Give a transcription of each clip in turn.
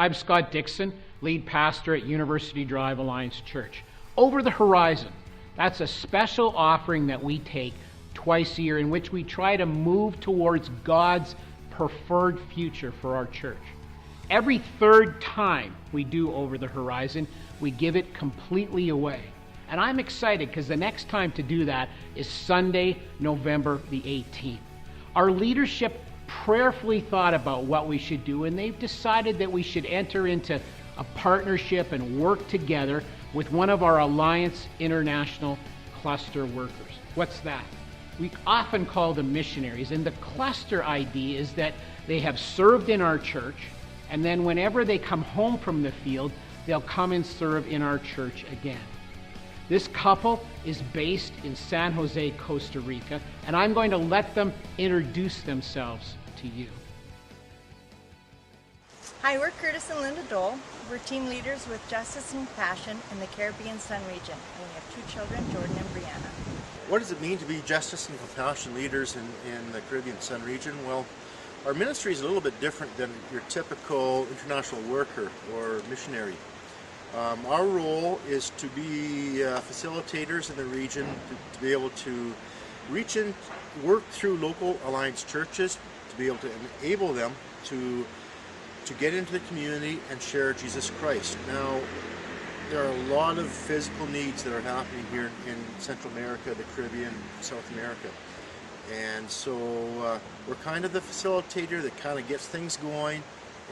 I'm Scott Dixon, lead pastor at University Drive Alliance Church. Over the Horizon, that's a special offering that we take twice a year in which we try to move towards God's preferred future for our church. Every third time we do Over the Horizon, we give it completely away. And I'm excited because the next time to do that is Sunday, November the 18th. Our leadership prayerfully thought about what we should do, and they've decided that we should enter into a partnership and work together with one of our Alliance International cluster workers. What's that? We often call them missionaries, and the cluster idea is that they have served in our church, and then whenever they come home from the field, they'll come and serve in our church again. This couple is based in San Jose, Costa Rica, and I'm going to let them introduce themselves to you. Hi, we're Curtis and Linda Dole. We're team leaders with Justice and Compassion in the Caribbean Sun region, and we have 2 children, Jordan and Brianna. What does it mean to be Justice and Compassion leaders in the Caribbean Sun region? Well, our ministry is a little bit different than your typical international worker or missionary. Our role is to be facilitators in the region, to be able to reach in, work through local alliance churches, to be able to enable them to get into the community and share Jesus Christ. Now, there are a lot of physical needs that are happening here in Central America, the Caribbean, South America. And so we're kind of the facilitator that kind of gets things going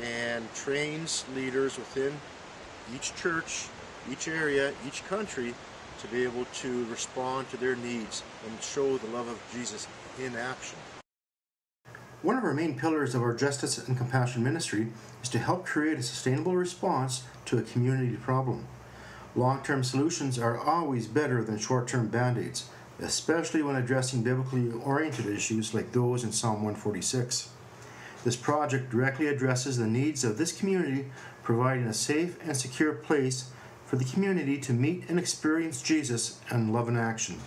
and trains leaders within each church, each area, each country to be able to respond to their needs and show the love of Jesus in action. One of our main pillars of our Justice and Compassion ministry is to help create a sustainable response to a community problem. Long-term solutions are always better than short-term band-aids, especially when addressing biblically oriented issues like those in Psalm 146. This project directly addresses the needs of this community, providing a safe and secure place for the community to meet and experience Jesus and love in action.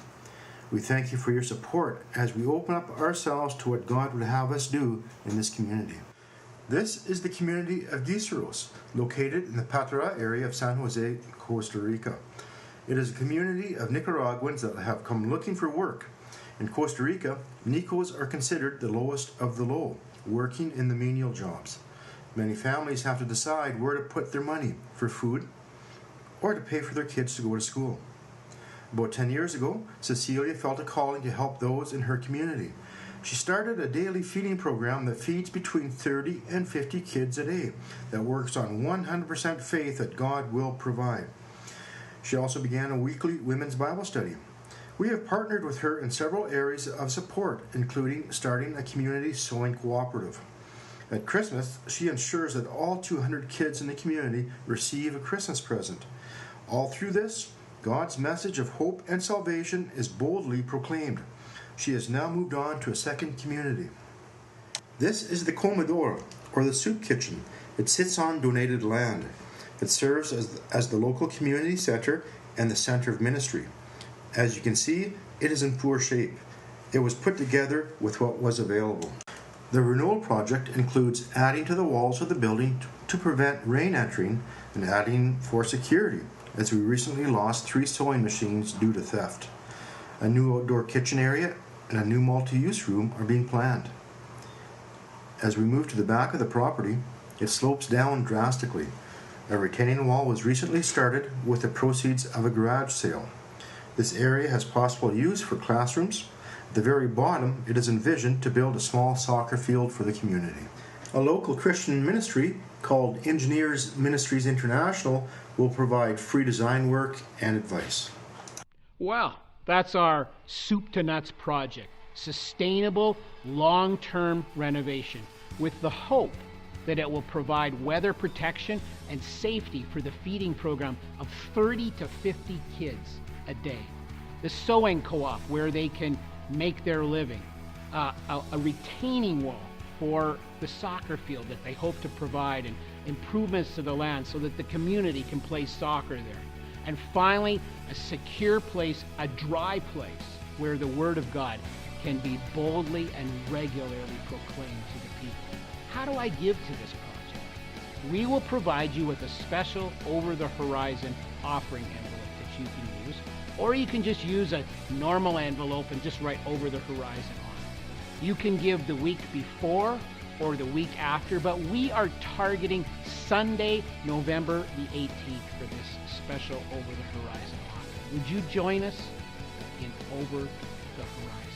We thank you for your support as we open up ourselves to what God would have us do in this community. This is the community of Guiceros, located in the Patara area of San Jose, Costa Rica. It is a community of Nicaraguans that have come looking for work. In Costa Rica, Nicos are considered the lowest of the low, working in the menial jobs. Many families have to decide where to put their money for food or to pay for their kids to go to school. About 10 years ago, Cecilia felt a calling to help those in her community. She started a daily feeding program that feeds between 30 and 50 kids a day that works on 100% faith that God will provide. She also began a weekly women's Bible study. We have partnered with her in several areas of support, including starting a community sewing cooperative. At Christmas, she ensures that all 200 kids in the community receive a Christmas present. All through this, God's message of hope and salvation is boldly proclaimed. She has now moved on to a second community. This is the Comedor, or the soup kitchen. It sits on donated land. It serves as the local community center and the center of ministry. As you can see, it is in poor shape. It was put together with what was available. The renewal project includes adding to the walls of the building to prevent rain entering and adding for security, as we recently lost 3 sewing machines due to theft. A new outdoor kitchen area and a new multi-use room are being planned. As we move to the back of the property, it slopes down drastically. A retaining wall was recently started with the proceeds of a garage sale. This area has possible use for classrooms. At the very bottom, it is envisioned to build a small soccer field for the community. A local Christian ministry called Engineers Ministries International will provide free design work and advice. Well, that's our Soup to Nuts project. Sustainable, long-term renovation with the hope that it will provide weather protection and safety for the feeding program of 30 to 50 kids a day. The sewing co-op where they can make their living. A retaining wall for the soccer field that they hope to provide, and improvements to the land so that the community can play soccer there. And finally, a secure place, a dry place where the Word of God can be boldly and regularly proclaimed to the people. How do I give to this project? we will provide you with a special Over the Horizon offering envelope that you can use, or you can just use a normal envelope and just write Over the Horizon on it. You can give the week before or the week after, but we are targeting Sunday, November the 18th for this special Over the Horizon offering. Would you join us in Over the Horizon?